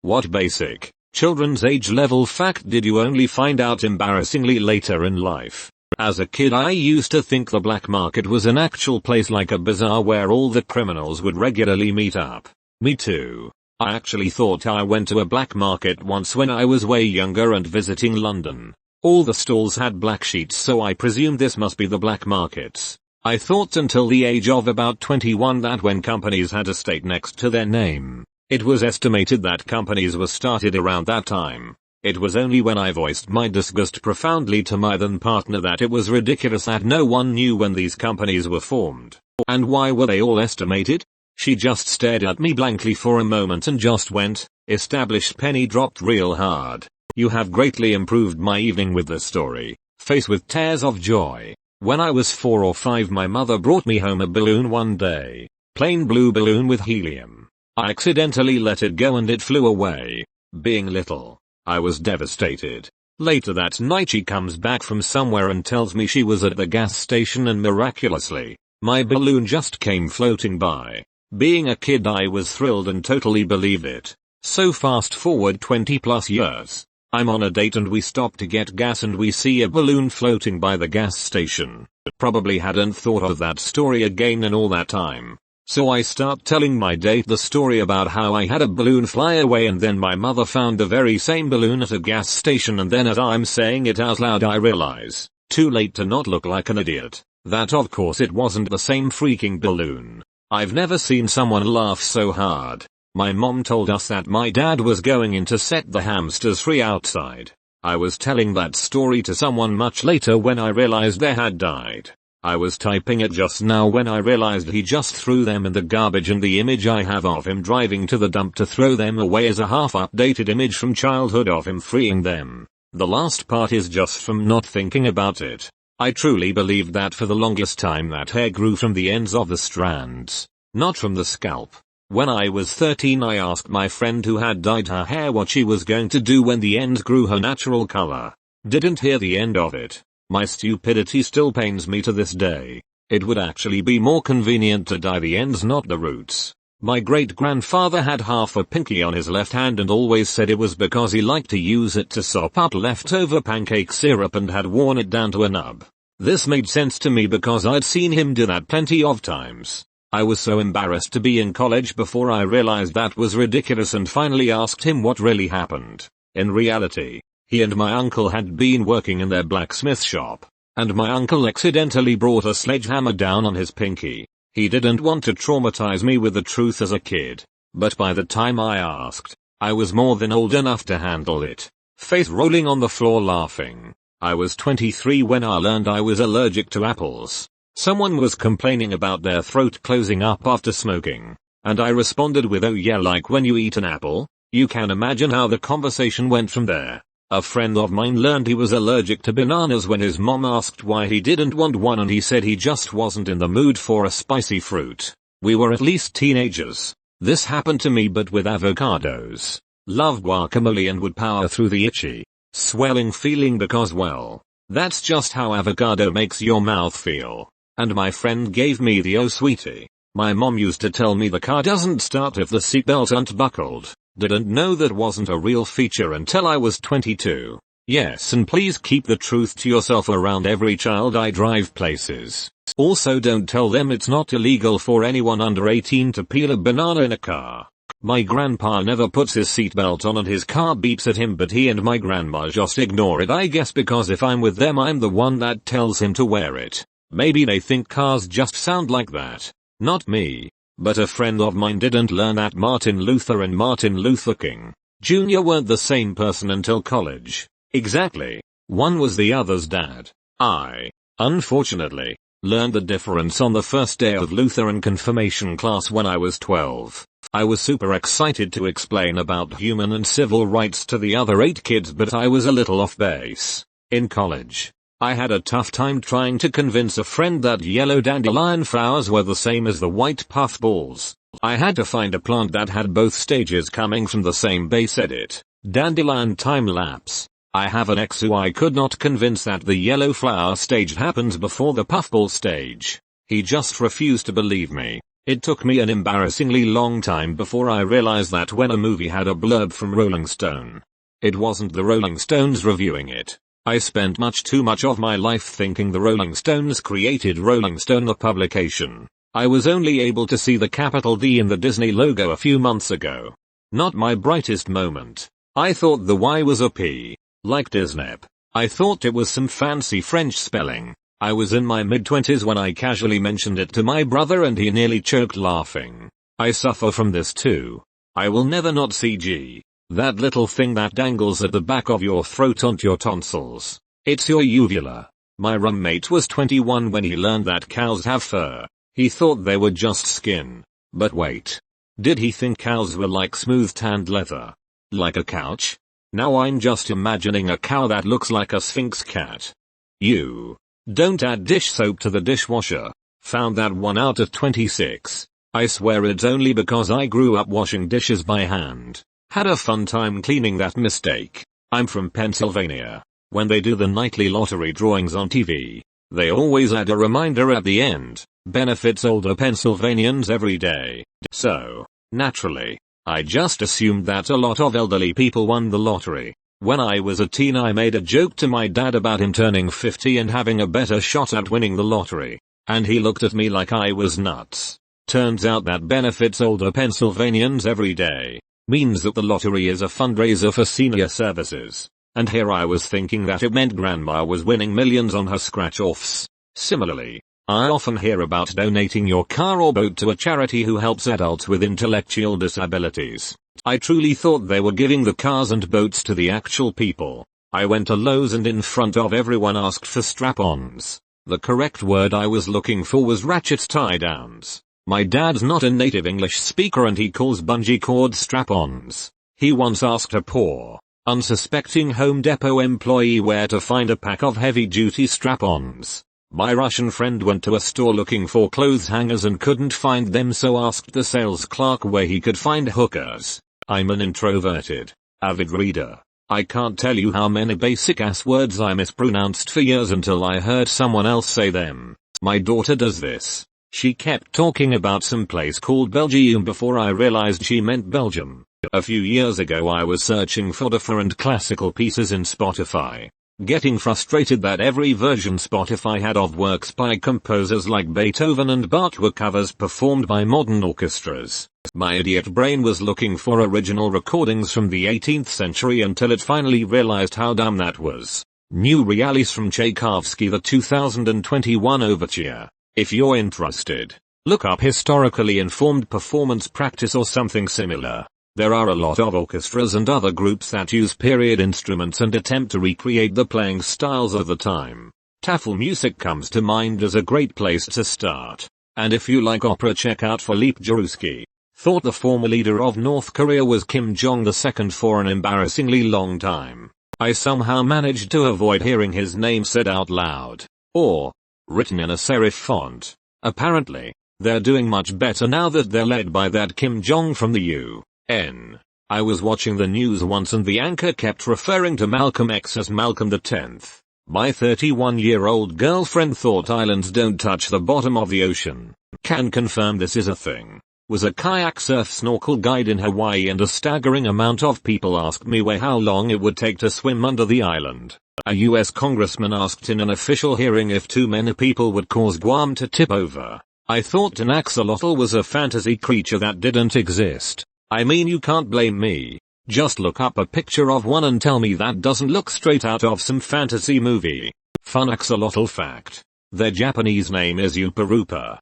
What basic, children's age level fact did you only find out embarrassingly later in life? As a kid I used to think the black market was an actual place like a bazaar where all the criminals would regularly meet up. Me too. I actually thought I went to a black market once when I was way younger and visiting London. All the stalls had black sheets, so I presumed this must be the black markets. I thought until the age of about 21 that when companies had a state next to their name, it was estimated that companies were started around that time. It was only when I voiced my disgust profoundly to my then partner that it was ridiculous that no one knew when these companies were formed. And why were they all estimated? She just stared at me blankly for a moment and just went, established penny dropped real hard. You have greatly improved my evening with this story. Face with tears of joy. When I was 4 or 5 my mother brought me home a balloon one day. Plain blue balloon with helium. I accidentally let it go and it flew away. Being little, I was devastated. Later that night she comes back from somewhere and tells me she was at the gas station and miraculously, my balloon just came floating by. Being a kid I was thrilled and totally believed it. So fast forward 20 plus years. I'm on a date and we stop to get gas and we see a balloon floating by the gas station. Probably hadn't thought of that story again in all that time. So I start telling my date the story about how I had a balloon fly away and then my mother found the very same balloon at a gas station, and then as I'm saying it out loud I realize, too late to not look like an idiot, that of course it wasn't the same freaking balloon. I've never seen someone laugh so hard. My mom told us that my dad was going in to set the hamsters free outside. I was telling that story to someone much later when I realized they had died. I was typing it just now when I realized he just threw them in the garbage, and the image I have of him driving to the dump to throw them away is a half-updated image from childhood of him freeing them. The last part is just from not thinking about it. I truly believed that for the longest time that hair grew from the ends of the strands, not from the scalp. When I was 13 I asked my friend who had dyed her hair what she was going to do when the ends grew her natural color. Didn't hear the end of it. My stupidity still pains me to this day. It would actually be more convenient to dye the ends, not the roots. My great-grandfather had half a pinky on his left hand and always said it was because he liked to use it to sop up leftover pancake syrup and had worn it down to a nub. This made sense to me because I'd seen him do that plenty of times. I was so embarrassed to be in college before I realized that was ridiculous and finally asked him what really happened. In reality, he and my uncle had been working in their blacksmith shop, and my uncle accidentally brought a sledgehammer down on his pinky. He didn't want to traumatize me with the truth as a kid, but by the time I asked, I was more than old enough to handle it. Faith rolling on the floor laughing. I was 23 when I learned I was allergic to apples. Someone was complaining about their throat closing up after smoking, and I responded with, oh yeah, like when you eat an apple. You can imagine how the conversation went from there. A friend of mine learned he was allergic to bananas when his mom asked why he didn't want one, and he said he just wasn't in the mood for a spicy fruit. We were at least teenagers. This happened to me but with avocados. Love guacamole and would power through the itchy, swelling feeling because, well, that's just how avocado makes your mouth feel. And my friend gave me the oh sweetie. My mom used to tell me the car doesn't start if the seatbelt aren't buckled. Didn't know that wasn't a real feature until I was 22. Yes, and please keep the truth to yourself around every child I drive places. Also don't tell them it's not illegal for anyone under 18 to peel a banana in a car. My grandpa never puts his seatbelt on and his car beeps at him, but he and my grandma just ignore it, I guess because if I'm with them I'm the one that tells him to wear it. Maybe they think cars just sound like that. Not me. But a friend of mine didn't learn that Martin Luther and Martin Luther King Jr. weren't the same person until college. Exactly. One was the other's dad. I, unfortunately, learned the difference on the first day of Lutheran confirmation class when I was 12. I was super excited to explain about human and civil rights to the other 8 kids, but I was a little off base. In college, I had a tough time trying to convince a friend that yellow dandelion flowers were the same as the white puffballs. I had to find a plant that had both stages coming from the same base. Edit. Dandelion time lapse. I have an ex who I could not convince that the yellow flower stage happens before the puffball stage. He just refused to believe me. It took me an embarrassingly long time before I realized that when a movie had a blurb from Rolling Stone, it wasn't the Rolling Stones reviewing it. I spent much too much of my life thinking the Rolling Stones created Rolling Stone the publication. I was only able to see the capital D in the Disney logo a few months ago. Not my brightest moment. I thought the Y was a P, like Disney. I thought it was some fancy French spelling. I was in my mid-20s when I casually mentioned it to my brother and he nearly choked laughing. I suffer from this too. I will never not see G. That little thing that dangles at the back of your throat onto your tonsils. It's your uvula. My roommate was 21 when he learned that cows have fur. He thought they were just skin. But wait. Did he think cows were like smooth tanned leather? Like a couch? Now I'm just imagining a cow that looks like a Sphinx cat. You. Don't add dish soap to the dishwasher. Found that 1 out of 26. I swear it's only because I grew up washing dishes by hand. Had a fun time cleaning that mistake. I'm from Pennsylvania. When they do the nightly lottery drawings on TV, they always add a reminder at the end. Benefits older Pennsylvanians every day. So, naturally, I just assumed that a lot of elderly people won the lottery. When I was a teen I made a joke to my dad about him turning 50 and having a better shot at winning the lottery. And he looked at me like I was nuts. Turns out that benefits older Pennsylvanians every day means that the lottery is a fundraiser for senior services. And here I was thinking that it meant grandma was winning millions on her scratch-offs. Similarly, I often hear about donating your car or boat to a charity who helps adults with intellectual disabilities. I truly thought they were giving the cars and boats to the actual people. I went to Lowe's and in front of everyone asked for strap-ons. The correct word I was looking for was ratchet tie-downs. My dad's not a native English speaker and he calls bungee cord strap-ons. He once asked a poor, unsuspecting Home Depot employee where to find a pack of heavy-duty strap-ons. My Russian friend went to a store looking for clothes hangers and couldn't find them, so asked the sales clerk where he could find hookers. I'm an introverted, avid reader. I can't tell you how many basic ass words I mispronounced for years until I heard someone else say them. My daughter does this. She kept talking about some place called Belgium before I realized she meant Belgium. A few years ago I was searching for different classical pieces in Spotify, getting frustrated that every version Spotify had of works by composers like Beethoven and Bach were covers performed by modern orchestras. My idiot brain was looking for original recordings from the 18th century until it finally realized how dumb that was. New Realis from Tchaikovsky, the 2021 Overture. If you're interested, look up historically informed performance practice or something similar. There are a lot of orchestras and other groups that use period instruments and attempt to recreate the playing styles of the time. Tafel music comes to mind as a great place to start. And if you like opera, check out Philippe Jaroussky. Thought the former leader of North Korea was Kim Jong-il for an embarrassingly long time. I somehow managed to avoid hearing his name said out loud, or written in a serif font. Apparently, they're doing much better now that they're led by that Kim Jong from the UN. I was watching the news once and the anchor kept referring to Malcolm X as Malcolm X. My 31-year-old girlfriend thought islands don't touch the bottom of the ocean. Can confirm this is a thing. Was a kayak surf snorkel guide in Hawaii and a staggering amount of people asked me how long it would take to swim under the island. A US congressman asked in an official hearing if too many people would cause Guam to tip over. I thought an axolotl was a fantasy creature that didn't exist. I mean, you can't blame me. Just look up a picture of one and tell me that doesn't look straight out of some fantasy movie. Fun axolotl fact. Their Japanese name is Upa Rupa,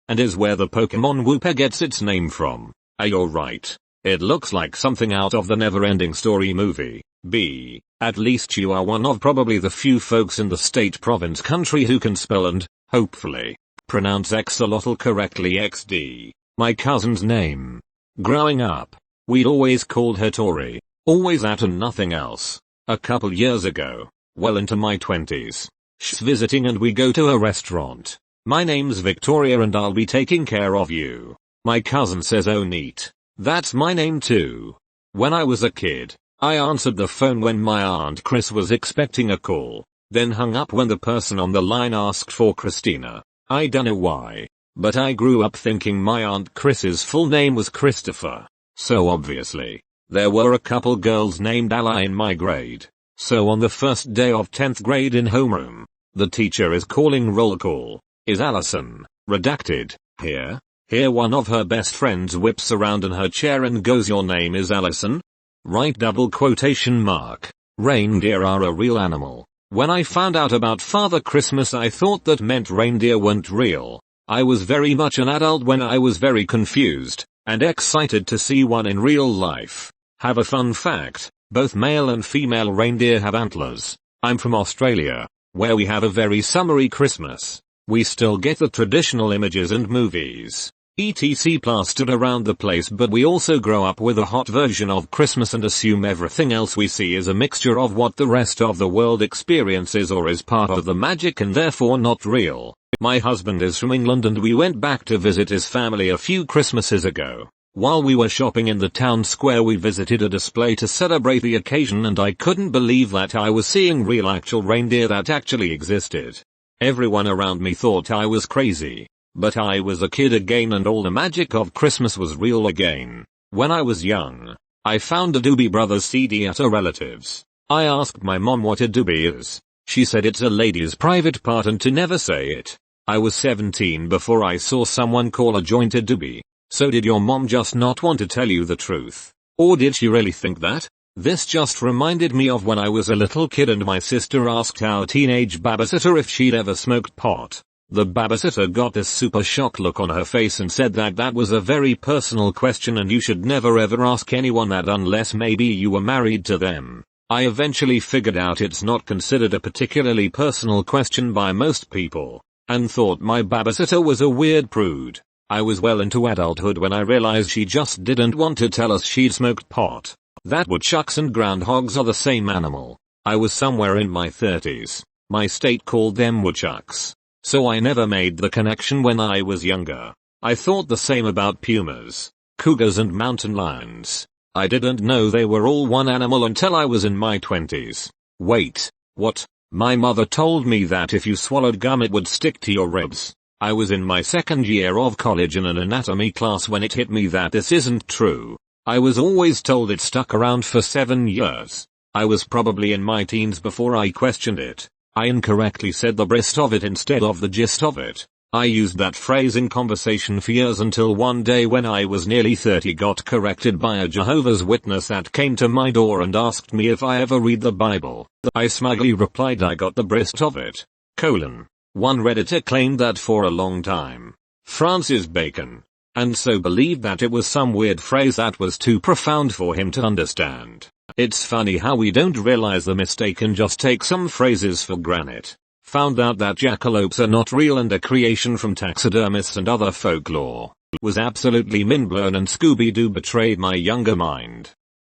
and is where the Pokemon Wooper gets its name from. You're right. It looks like something out of the Never-Ending Story movie. B. At least you are one of probably the few folks in the state province country who can spell and, hopefully, pronounce axolotl correctly. XD. My cousin's name. Growing up, we'd always called her Tori. Always that and nothing else. A couple years ago, well into my 20s, she's visiting and we go to a restaurant. My name's Victoria and I'll be taking care of you. My cousin says, oh neat. That's my name too. When I was a kid, I answered the phone when my Aunt Chris was expecting a call, then hung up when the person on the line asked for Christina. I dunno why, but I grew up thinking my Aunt Chris's full name was Christopher. So obviously, there were a couple girls named Ella in my grade. So on the first day of 10th grade in homeroom, the teacher is calling roll call. Is Allison, redacted, here? Here one of her best friends whips around in her chair and goes, your name is Allison? Right, double quotation mark. Reindeer are a real animal. When I found out about Father Christmas I thought that meant reindeer weren't real. I was very much an adult when I was very confused, and excited to see one in real life. Have a fun fact, both male and female reindeer have antlers. I'm from Australia, where we have a very summery Christmas. We still get the traditional images and movies, etc. plastered around the place, but we also grow up with a hot version of Christmas and assume everything else we see is a mixture of what the rest of the world experiences or is part of the magic and therefore not real. My husband is from England and we went back to visit his family a few Christmases ago. While we were shopping in the town square we visited a display to celebrate the occasion and I couldn't believe that I was seeing real actual reindeer that actually existed. Everyone around me thought I was crazy. But I was a kid again and all the magic of Christmas was real again. When I was young, I found a Doobie Brothers CD at a relative's. I asked my mom what a doobie is. She said it's a lady's private part and to never say it. I was 17 before I saw someone call a joint a doobie. So did your mom just not want to tell you the truth? Or did she really think that? This just reminded me of when I was a little kid and my sister asked our teenage babysitter if she'd ever smoked pot. The babysitter got this super shocked look on her face and said that that was a very personal question and you should never ever ask anyone that unless maybe you were married to them. I eventually figured out it's not considered a particularly personal question by most people, and thought my babysitter was a weird prude. I was well into adulthood when I realized she just didn't want to tell us she'd smoked pot. That woodchucks and groundhogs are the same animal. I was somewhere in my 30s. My state called them woodchucks. So I never made the connection when I was younger. I thought the same about pumas, cougars and mountain lions. I didn't know they were all one animal until I was in my 20s. Wait, what? My mother told me that if you swallowed gum it would stick to your ribs. I was in my second year of college in an anatomy class when it hit me that this isn't true. I was always told it stuck around for 7 years. I was probably in my teens before I questioned it. I incorrectly said the breast of it instead of the gist of it. I used that phrase in conversation for years until one day when I was nearly 30 got corrected by a Jehovah's Witness that came to my door and asked me if I ever read the Bible. I smugly replied I got the breast of it. One Redditor claimed that for a long time, Francis Bacon, and so believed that it was some weird phrase that was too profound for him to understand. It's funny how we don't realize the mistake and just take some phrases for granted. Found out that jackalopes are not real and a creation from taxidermists and other folklore. Was absolutely mind blown and Scooby-Doo betrayed my younger mind.